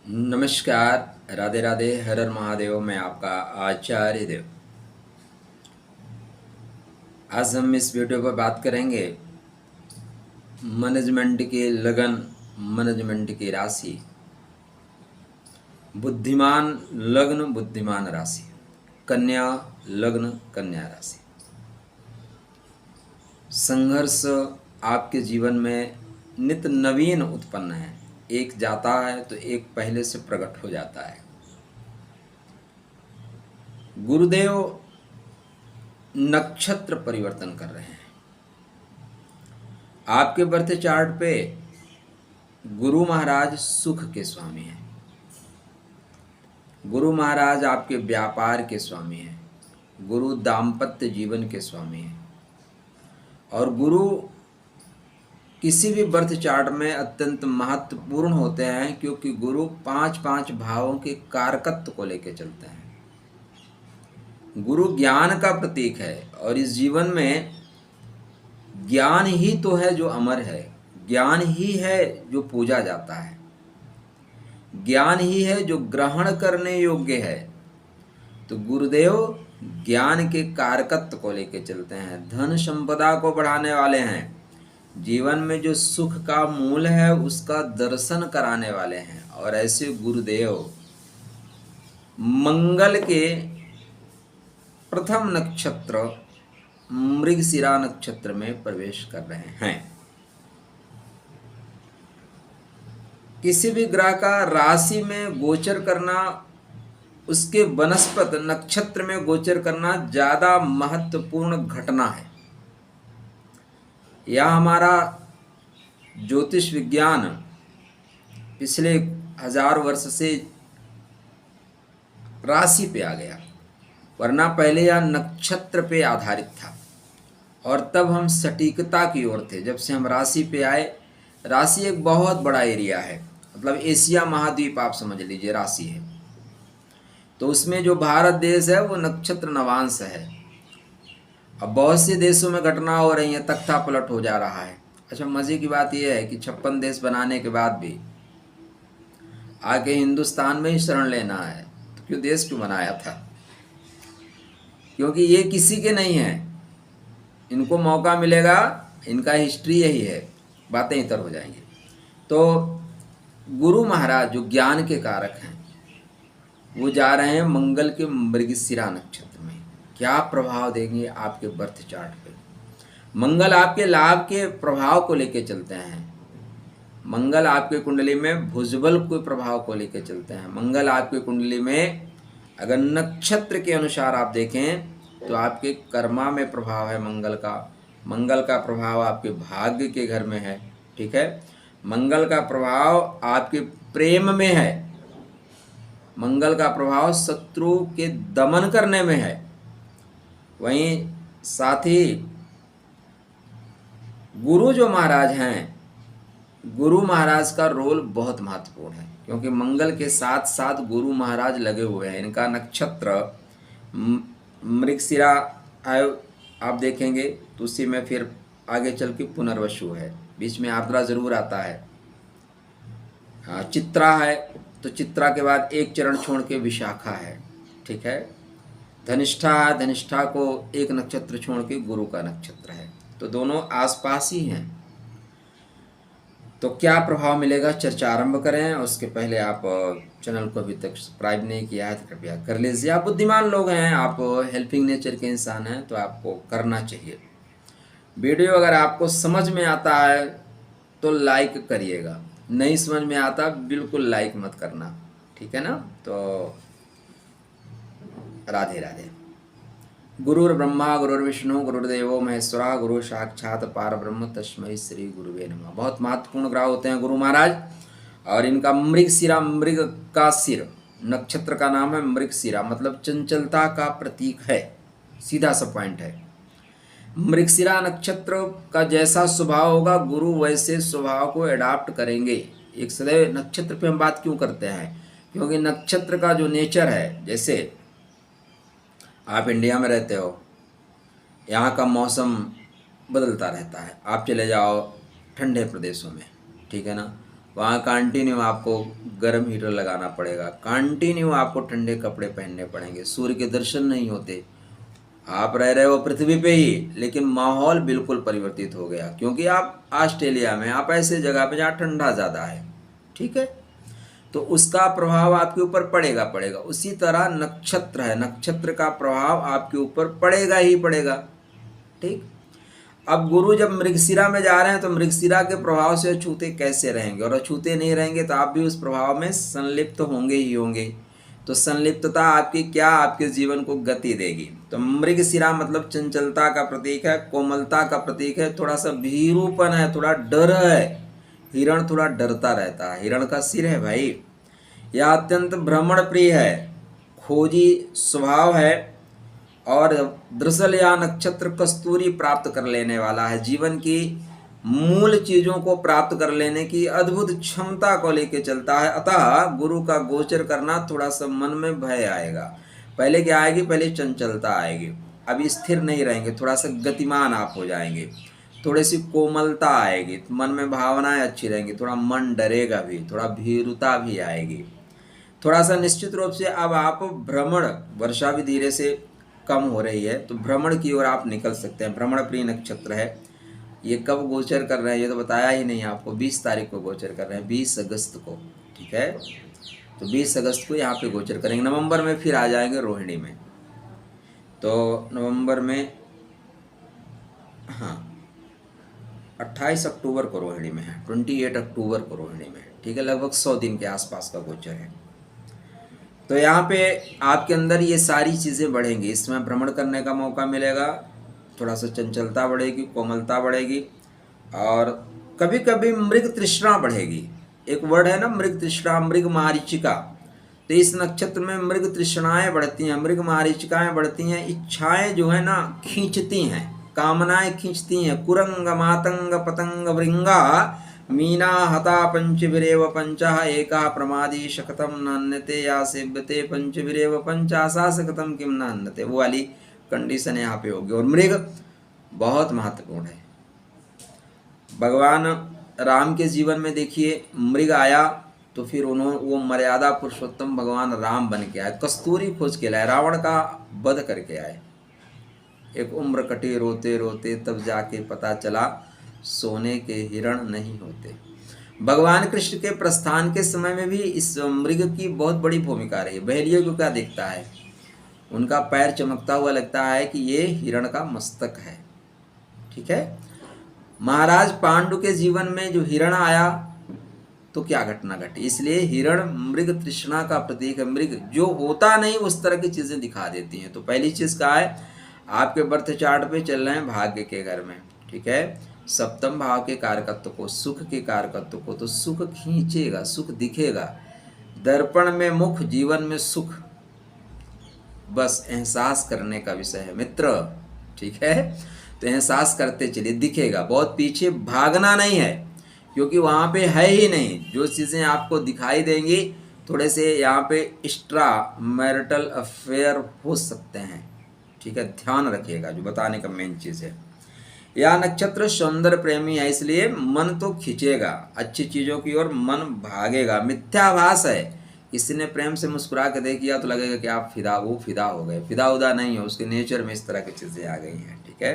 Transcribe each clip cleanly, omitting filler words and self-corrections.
नमस्कार, राधे राधे, हर हर महादेव। मैं आपका आचार्य देव। आज हम इस वीडियो पर बात करेंगे मैनेजमेंट की लगन, मैनेजमेंट की राशि, बुद्धिमान लग्न, बुद्धिमान राशि, कन्या लग्न, कन्या राशि। संघर्ष आपके जीवन में नित्य नवीन उत्पन्न है। एक जाता है तो एक पहले से प्रकट हो जाता है। गुरुदेव नक्षत्र परिवर्तन कर रहे हैं। आपके बर्थ चार्ट पे गुरु महाराज सुख के स्वामी हैं। गुरु महाराज आपके व्यापार के स्वामी हैं। गुरु दाम्पत्य जीवन के स्वामी हैं। और गुरु किसी भी बर्थ चार्ट में अत्यंत महत्वपूर्ण होते हैं, क्योंकि गुरु 5 भावों के कारकत्व को लेकर चलते हैं। गुरु ज्ञान का प्रतीक है और इस जीवन में ज्ञान ही तो है जो अमर है। ज्ञान ही है जो पूजा जाता है। ज्ञान ही है जो ग्रहण करने योग्य है। तो गुरुदेव ज्ञान के कारकत्व को लेकर चलते हैं। धन संपदा को बढ़ाने वाले हैं। जीवन में जो सुख का मूल है उसका दर्शन कराने वाले हैं। और ऐसे गुरुदेव मंगल के प्रथम नक्षत्र मृगशिरा नक्षत्र में प्रवेश कर रहे हैं। किसी भी ग्रह का राशि में गोचर करना, उसके वनस्पत नक्षत्र में गोचर करना ज्यादा महत्वपूर्ण घटना है। यह हमारा ज्योतिष विज्ञान पिछले 1000 वर्ष से राशि पे आ गया, वरना पहले यह नक्षत्र पे आधारित था। और तब हम सटीकता की ओर थे। जब से हम राशि पे आए, राशि एक बहुत बड़ा एरिया है, मतलब एशिया महाद्वीप आप समझ लीजिए राशि है। तो उसमें जो भारत देश है वो नक्षत्र नवांश है। अब बहुत से देशों में घटना हो रही है, तख्ता पलट हो जा रहा है। अच्छा, मजे की बात यह है कि 56 देश बनाने के बाद भी आगे हिंदुस्तान में ही शरण लेना है। तो क्यों देश क्यों बनाया था? क्योंकि ये किसी के नहीं है। इनको मौका मिलेगा, इनका हिस्ट्री यही है, बातें इतर हो जाएंगी। तो गुरु महाराज जो ज्ञान के कारक हैं वो जा रहे हैं मंगल के मृगशिरा नक्षत्र में। क्या प्रभाव देंगे आपके बर्थ चार्ट पे? मंगल आपके लाभ के प्रभाव को लेकर चलते हैं। मंगल आपके कुंडली में भुजबल के प्रभाव को लेकर चलते हैं। मंगल आपके कुंडली में अगर नक्षत्र के अनुसार आप देखें तो आपके कर्मा में प्रभाव है मंगल का। मंगल का प्रभाव आपके भाग्य के घर में है, ठीक है। मंगल का प्रभाव आपके प्रेम में है। मंगल का प्रभाव शत्रु के दमन करने में है। वहीं साथ ही गुरु जो महाराज हैं, गुरु महाराज का रोल बहुत महत्वपूर्ण है, क्योंकि मंगल के साथ साथ गुरु महाराज लगे हुए हैं। इनका नक्षत्र मृगशिरा आप देखेंगे तो उसी में फिर आगे चल के पुनर्वसु है, बीच में आर्द्रा जरूर आता है। चित्रा है तो चित्रा के बाद एक चरण छोड़ के विशाखा है, ठीक है। धनिष्ठा है, धनिष्ठा को एक नक्षत्र छोड़ के गुरु का नक्षत्र है। तो दोनों आसपास ही हैं। तो क्या प्रभाव मिलेगा, चर्चा आरंभ करें। उसके पहले आप चैनल को अभी तक सब्सक्राइब नहीं किया है तो कृपया कर लीजिए। आप बुद्धिमान लोग हैं, आप हेल्पिंग नेचर के इंसान हैं, तो आपको करना चाहिए। वीडियो अगर आपको समझ में आता है तो लाइक करिएगा, नहीं समझ में आता बिल्कुल लाइक मत करना, ठीक है ना। तो राधे राधे। गुरुर् ब्रह्मा गुरुर्विष्णु गुरुर्देवो महेश्वरा गुरु साक्षात पार ब्रह्म तस्मै श्री गुरुवे नमः। बहुत महत्वपूर्ण ग्रह होते हैं गुरु महाराज। और इनका मृगशिरा, मृग का सिर, नक्षत्र का नाम है मृगशिरा, मतलब चंचलता का प्रतीक है। सीधा सा पॉइंट है। मृगशिरा नक्षत्र का जैसा स्वभाव होगा गुरु वैसे स्वभाव को एडाप्ट करेंगे। एक सदैव नक्षत्र पे हम बात क्यों करते हैं, क्योंकि नक्षत्र का जो नेचर है, जैसे आप इंडिया में रहते हो, यहाँ का मौसम बदलता रहता है। आप चले जाओ ठंडे प्रदेशों में, ठीक है ना, वहाँ कंटिन्यू आपको गर्म हीटर लगाना पड़ेगा, कंटिन्यू आपको ठंडे कपड़े पहनने पड़ेंगे, सूर्य के दर्शन नहीं होते। आप रह रहे हो पृथ्वी पे ही, लेकिन माहौल बिल्कुल परिवर्तित हो गया, क्योंकि आप ऑस्ट्रेलिया में, आप ऐसे जगह पे जहाँ ठंडा ज़्यादा है, ठीक है, तो उसका प्रभाव आपके ऊपर पड़ेगा पड़ेगा। उसी तरह नक्षत्र है, नक्षत्र का प्रभाव आपके ऊपर पड़ेगा ही पड़ेगा, ठीक। अब गुरु जब मृगशिरा में जा रहे हैं तो मृगशिरा के प्रभाव से अछूते कैसे रहेंगे, और अछूते नहीं रहेंगे तो आप भी उस प्रभाव में संलिप्त होंगे ही होंगे। तो संलिप्तता आपकी क्या, आपके जीवन को गति देगी। तो मृगशिरा मतलब चंचलता का प्रतीक है, कोमलता का प्रतीक है, थोड़ा सा भीरूपन है, थोड़ा डर है। हिरण थोड़ा डरता रहता है, हिरण का सिर है भाई। यह अत्यंत भ्रमण प्रिय है, खोजी स्वभाव है, और दरअसल यह नक्षत्र कस्तूरी प्राप्त कर लेने वाला है, जीवन की मूल चीज़ों को प्राप्त कर लेने की अद्भुत क्षमता को लेके चलता है। अतः गुरु का गोचर करना थोड़ा सा मन में भय आएगा। पहले क्या आएगी, पहले चंचलता आएगी, अभी स्थिर नहीं रहेंगे, थोड़ा सा गतिमान आप हो जाएंगे, थोड़ी सी कोमलता आएगी, मन में भावनाएं अच्छी रहेंगी, थोड़ा मन डरेगा भी, थोड़ा भीरुता भी आएगी, थोड़ा सा निश्चित रूप से। अब आप भ्रमण, वर्षा भी धीरे से कम हो रही है, तो भ्रमण की ओर आप निकल सकते हैं। भ्रमण प्रिय नक्षत्र है। ये कब गोचर कर रहे हैं ये तो बताया ही नहीं आपको, 20 तारीख को गोचर कर रहे हैं, 20 अगस्त को, ठीक है। तो 20 अगस्त को यहाँ पे गोचर करेंगे। नवंबर में फिर आ जाएंगे रोहिणी में, तो नवंबर में, हाँ 28 अक्टूबर को रोहिणी में है, 28 अक्टूबर को रोहिणी में, ठीक है, लगभग 100 दिन के आसपास का गोचर है। तो यहाँ पे आपके अंदर ये सारी चीज़ें बढ़ेंगी, इसमें भ्रमण करने का मौका मिलेगा, थोड़ा सा चंचलता बढ़ेगी, कोमलता बढ़ेगी, और कभी कभी मृग तृष्णा बढ़ेगी। एक वर्ड है ना मृग तृष्णा, मृग मारीचिका, तो इस नक्षत्र में मृग तृष्णाएं बढ़ती हैं, मृग मारीचिकाएं बढ़ती हैं, इच्छाएं जो है ना खींचती हैं, कामनाएं खींचती हैं। कुरंग मातंग पतंग वृंगा मीना हता पंचभिरेव पंचः एका प्रमादी शकतम नान्यते या सेव्यते पंचभिरेव पंचा सा सकतम किम नान्यते, वो वाली कंडीशन यहाँ पे होगी। और मृग बहुत महत्वपूर्ण है। भगवान राम के जीवन में देखिए मृग आया तो फिर वो मर्यादा पुरुषोत्तम भगवान राम बन के आए, कस्तूरी खोज के लाए, रावण का वध करके आए। एक उम्र कटी रोते रोते तब जाके पता चला सोने के हिरण नहीं होते। भगवान कृष्ण के प्रस्थान के समय में भी इस मृग की बहुत बड़ी भूमिका रही। बहेलियों को क्या दिखता है, उनका पैर चमकता हुआ लगता है कि ये हिरण का मस्तक है, ठीक है। महाराज पांडु के जीवन में जो हिरण आया तो क्या घटना घटी, इसलिए हिरण मृग तृष्णा का प्रतीक है। मृग जो होता नहीं उस तरह की चीजें दिखा देती हैं। तो पहली चीज क्या है, आपके बर्थ चार्ट पे चल रहे हैं भाग्य के घर में, ठीक है, सप्तम भाव के कारकत्व को, सुख के कारकत्व को, तो सुख खींचेगा, सुख दिखेगा। दर्पण में मुख, जीवन में सुख, बस एहसास करने का विषय है मित्र, ठीक है। तो एहसास करते चलिए, दिखेगा, बहुत पीछे भागना नहीं है, क्योंकि वहाँ पे है ही नहीं। जो चीज़ें आपको दिखाई देंगी थोड़े से यहाँ पे एक्स्ट्रा मैरिटल अफेयर हो सकते हैं, ठीक है, ध्यान रखिएगा, जो बताने का मेन चीज़ है। यह नक्षत्र सौंदर्य प्रेमी है, इसलिए मन तो खींचेगा, अच्छी चीज़ों की ओर मन भागेगा। मिथ्याभास है, किसी ने प्रेम से मुस्कुरा के देख लिया तो लगेगा कि आप फिदा हो गए। फिदा उदा नहीं हो, उसके नेचर में इस तरह की चीज़ें आ गई हैं, ठीक है।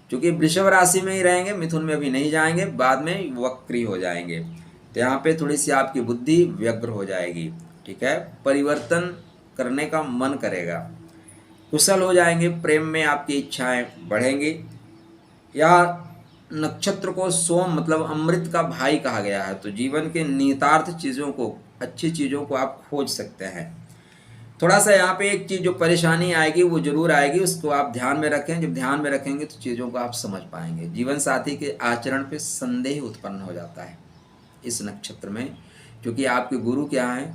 क्योंकि वृषभ राशि में ही रहेंगे, मिथुन में अभी नहीं जाएंगे, बाद में वक्री हो जाएंगे। तो यहाँ पे थोड़ी सी आपकी बुद्धि व्यग्र हो जाएगी, ठीक है, परिवर्तन करने का मन करेगा, कुशल हो जाएंगे, प्रेम में आपकी इच्छाएं बढ़ेंगी। या नक्षत्र को सोम मतलब अमृत का भाई कहा गया है। तो जीवन के निहितार्थ चीज़ों को, अच्छी चीज़ों को आप खोज सकते हैं। थोड़ा सा यहाँ पे एक चीज़ जो परेशानी आएगी वो जरूर आएगी, उसको आप ध्यान में रखें। जब ध्यान में रखेंगे तो चीज़ों को आप समझ पाएंगे। जीवन साथी के आचरण पे संदेह उत्पन्न हो जाता है इस नक्षत्र में, क्योंकि आपके गुरु क्या हैं,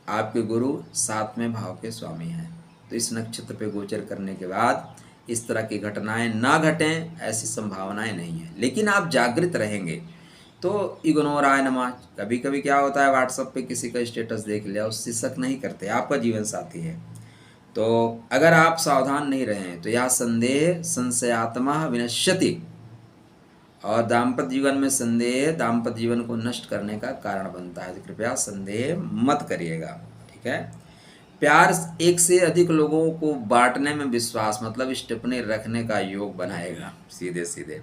आपके गुरु 7वें भाव के स्वामी हैं। तो इस नक्षत्र पे गोचर करने के बाद इस तरह की घटनाएं ना घटें, ऐसी संभावनाएं नहीं है, लेकिन आप जागृत रहेंगे। तो इग्नोराय नमः, कभी कभी क्या होता है व्हाट्सएप पे किसी का स्टेटस देख लिया, उससे शक नहीं करते, आपका जीवन साथी है। तो अगर आप सावधान नहीं रहें तो यह संदेह संशयात्मा विनश्यति, और दाम्पत्य जीवन में संदेह दाम्पत्य जीवन को नष्ट करने का कारण बनता है, तो कृपया संदेह मत करिएगा। ठीक है। प्यार एक से अधिक लोगों को बांटने में विश्वास, मतलब टिप्पणी रखने का योग बनाएगा सीधे सीधे।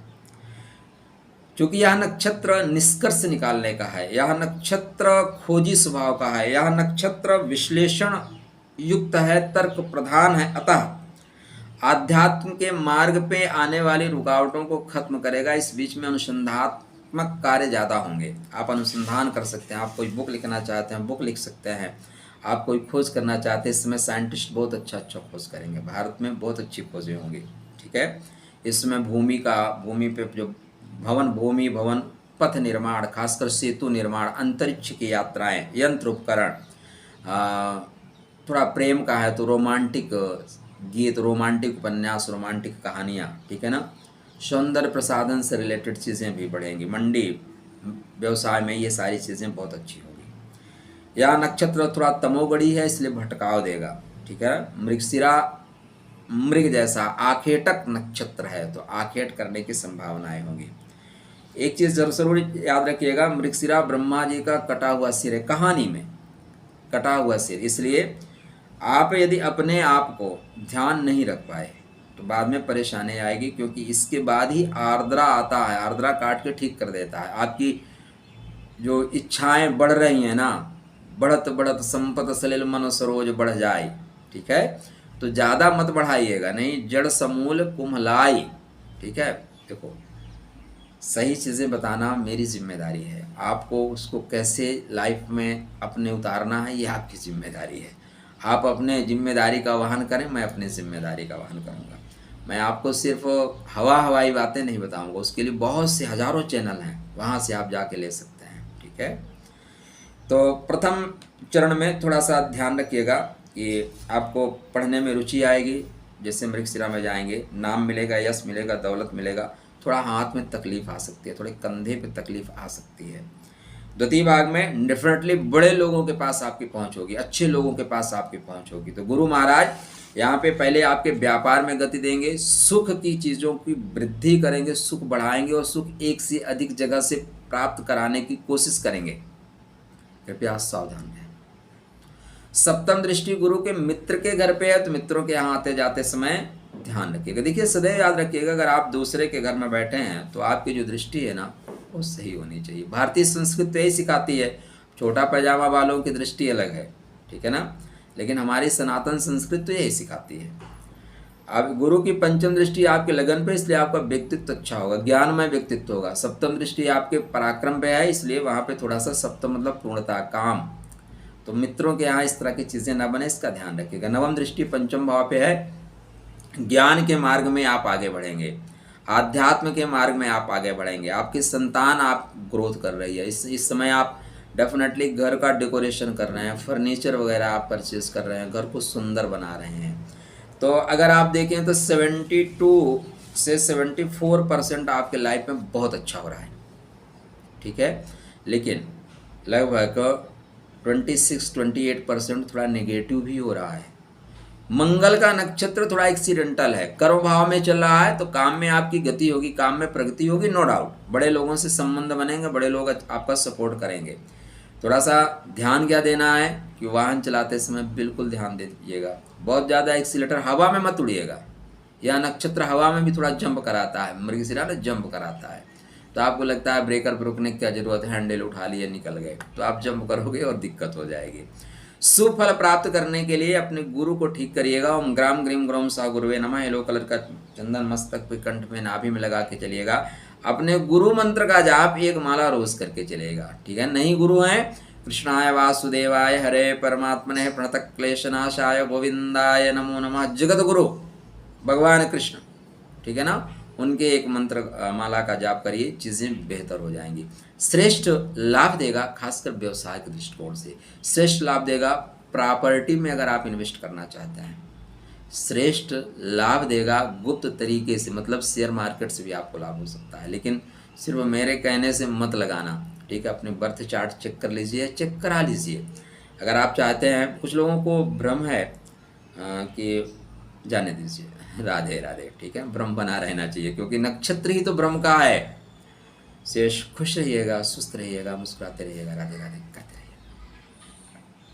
क्योंकि यह नक्षत्र निष्कर्ष निकालने का है, यह नक्षत्र खोजी स्वभाव का है, यह नक्षत्र विश्लेषण युक्त है, तर्क प्रधान है, अतः आध्यात्म के मार्ग पे आने वाली रुकावटों को खत्म करेगा। इस बीच में अनुसंधात्मक कार्य ज़्यादा होंगे, आप अनुसंधान कर सकते हैं, आप कोई बुक लिखना चाहते हैं बुक लिख सकते हैं, आप कोई खोज करना चाहते हैं, इस समय साइंटिस्ट बहुत अच्छा खोज करेंगे, भारत में बहुत अच्छी खोजें होंगी। ठीक है। इसमें भूमि पे जो भूमि भवन पथ निर्माण, खासकर सेतु निर्माण, अंतरिक्ष की यात्राएं, यंत्र उपकरण, थोड़ा प्रेम का है तो रोमांटिक गीत, रोमांटिक उपन्यास, रोमांटिक कहानियाँ, ठीक है ना। सौंदर्य प्रसाधन से रिलेटेड चीज़ें भी बढ़ेंगी, मंडी व्यवसाय में ये सारी चीज़ें बहुत अच्छी होगी। यह नक्षत्र थोड़ा तमोगढ़ी है, इसलिए भटकाव देगा। ठीक है। मृगशिरा मृग जैसा आखेटक नक्षत्र है, तो आखेट करने की संभावनाएं होंगी। एक चीज़ जरूर याद रखिएगा, मृगशिरा ब्रह्मा जी का कटा हुआ सिर है, कहानी में कटा हुआ सिर, इसलिए आप यदि अपने आप को ध्यान नहीं रख पाए तो बाद में परेशानी आएगी, क्योंकि इसके बाद ही आर्द्रा आता है, आर्द्रा काट के ठीक कर देता है। आपकी जो इच्छाएं बढ़ रही हैं ना, बढ़त बढ़त संपत सलिल मन सरोज बढ़ जाए। ठीक है। तो ज़्यादा मत बढ़ाइएगा, नहीं जड़ समूल कुम्हलाई। ठीक है। देखो, सही चीज़ें बताना मेरी जिम्मेदारी है, आपको उसको कैसे लाइफ में अपने उतारना है ये आपकी जिम्मेदारी है। आप अपने जिम्मेदारी का वहन करें, मैं अपनी जिम्मेदारी का वहन करूंगा। मैं आपको सिर्फ हवाई बातें नहीं बताऊंगा, उसके लिए बहुत से हज़ारों चैनल हैं, वहाँ से आप जाके ले सकते हैं। ठीक है। तो प्रथम चरण में थोड़ा सा ध्यान रखिएगा कि आपको पढ़ने में रुचि आएगी, जैसे मृगशिरा में जाएंगे, नाम मिलेगा, यश मिलेगा, दौलत मिलेगा, थोड़ा हाथ में तकलीफ आ सकती है, थोड़े कंधे पे तकलीफ आ सकती है। द्वितीय भाग में डेफिनेटली बड़े लोगों के पास आपकी पहुंच होगी, अच्छे लोगों के पास आपकी पहुंच होगी। तो गुरु महाराज यहाँ पे पहले आपके व्यापार में गति देंगे, सुख की चीज़ों की वृद्धि करेंगे, सुख बढ़ाएंगे और सुख एक से अधिक जगह से प्राप्त कराने की कोशिश करेंगे। कृपया सावधान रहें। सप्तम दृष्टि गुरु के मित्र के घर पे है, तो मित्रों के यहाँ आते जाते समय ध्यान रखिएगा। देखिए, सदैव याद रखिएगा, अगर आप दूसरे के घर में बैठे हैं तो आपकी जो दृष्टि है ना वो सही होनी चाहिए। भारतीय संस्कृति यही सिखाती है, छोटा पैजामा वालों की दृष्टि अलग है, ठीक है ना, लेकिन हमारी सनातन संस्कृति तो यही सिखाती है। अब गुरु की पंचम दृष्टि आपके लगन पे, इसलिए आपका व्यक्तित्व अच्छा होगा, ज्ञानमय व्यक्तित्व होगा। सप्तम दृष्टि आपके पराक्रम पे है, इसलिए वहाँ पे थोड़ा सा सप्तम मतलब पूर्णता, काम। तो मित्रों के यहाँ इस तरह की चीज़ें न बने, इसका ध्यान रखिएगा। नवम दृष्टि पंचम भाव पे है, ज्ञान के मार्ग में आप आगे बढ़ेंगे, आध्यात्म के मार्ग में आप आगे बढ़ेंगे। आपकी संतान आप ग्रोथ कर रही है, इस समय आप डेफिनेटली घर का डेकोरेशन कर रहे हैं, फर्नीचर वगैरह आप परचेज कर रहे हैं, घर को सुंदर बना रहे हैं। तो अगर आप देखें तो 72 से 74% आपके लाइफ में बहुत अच्छा हो रहा है। ठीक है। लेकिन लगभग 26-28% थोड़ा नेगेटिव भी हो रहा है। मंगल का नक्षत्र थोड़ा एक्सीडेंटल है, कर्म भाव में चल रहा है, तो काम में आपकी गति होगी, काम में प्रगति होगी, नो डाउट। बड़े लोगों से संबंध बनेंगे, बड़े लोग आपका सपोर्ट करेंगे। थोड़ा सा ध्यान क्या देना है कि वाहन चलाते समय बिल्कुल ध्यान दे दीजिएगा, बहुत ज़्यादा एक्सीलेटर हवा में मत उड़िएगा। यह नक्षत्र हवा में भी थोड़ा जंप कराता है, मृगशिरा ने जंप कराता है, तो आपको लगता है ब्रेकर पर रुकने की क्या जरूरत है, हैंडल उठा लिए निकल गए, तो आप जंप करोगे और दिक्कत हो जाएगी। सुफल प्राप्त करने के लिए अपने गुरु को ठीक करिएगा। ओम ग्राम ग्रीम ग्रोम सा गुरुवे नमः। येलो कलर का चंदन मस्तक पे, कंठ में, नाभि में लगा के चलिएगा। अपने गुरु मंत्र का जाप एक माला रोज करके चलेगा। ठीक है। नहीं गुरु हैं, कृष्णाय वासुदेवाय हरे परमात्मने प्रणत क्लेशनाशाय गोविंदाय नमो नमः। जगत गुरु भगवान कृष्ण, ठीक है ना, उनके एक मंत्र माला का जाप करिए, चीज़ें बेहतर हो जाएंगी। श्रेष्ठ लाभ देगा, खासकर व्यवसाय के दृष्टिकोण से श्रेष्ठ लाभ देगा। प्रॉपर्टी में अगर आप इन्वेस्ट करना चाहते हैं, श्रेष्ठ लाभ देगा। गुप्त तरीके से, मतलब शेयर मार्केट से भी आपको लाभ हो सकता है, लेकिन सिर्फ मेरे कहने से मत लगाना। ठीक है। अपने बर्थ चार्ट चेक कर लीजिए, चेक करा लीजिए। अगर आप चाहते हैं, कुछ लोगों को भ्रम है कि जाने दीजिए, राधे राधे। ठीक है। भ्रम बना रहना चाहिए, क्योंकि नक्षत्र ही तो भ्रम का है। शेष खुश रहिएगा, सुस्त रहिएगा, मुस्कुराते रहिएगा। राधे राधे कहते रहिए।